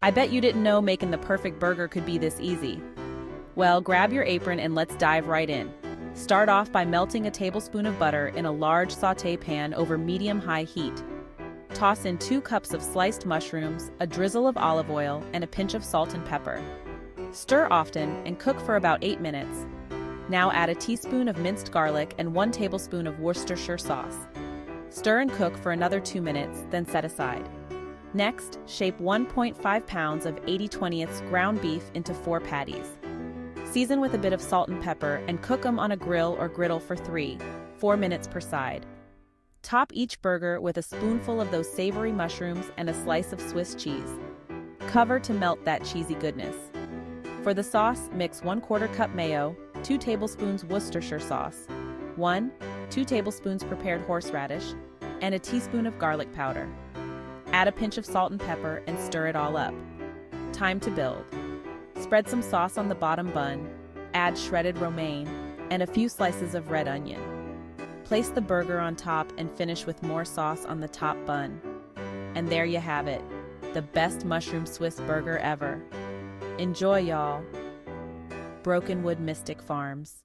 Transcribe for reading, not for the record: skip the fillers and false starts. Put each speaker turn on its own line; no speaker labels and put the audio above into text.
I bet you didn't know making the perfect burger could be this easy. Well, grab your apron and let's dive right in. Start off by melting a tablespoon of butter in a large sauté pan over medium-high heat. Toss in 2 cups of sliced mushrooms, a drizzle of olive oil, and a pinch of salt and pepper. Stir often and cook for about 8 minutes. Now add a teaspoon of minced garlic and 1 tablespoon of Worcestershire sauce. Stir and cook for another 2 minutes, then set aside. Next, shape 1.5 pounds of 80/20 ground beef into 4 patties. Season with a bit of salt and pepper and cook them on a grill or griddle for 3-4 minutes per side. Top each burger with a spoonful of those savory mushrooms and a slice of Swiss cheese. Cover to melt that cheesy goodness. For the sauce, mix 1/4 cup mayo, 2 tablespoons Worcestershire sauce, 1-2 tablespoons prepared horseradish, and a teaspoon of garlic powder. Add a pinch of salt and pepper and stir it all up. Time to build. Spread some sauce on the bottom bun, add shredded romaine, and a few slices of red onion. Place the burger on top and finish with more sauce on the top bun. And there you have it, the best mushroom Swiss burger ever. Enjoy, y'all. Brokenwood Mystic Farms.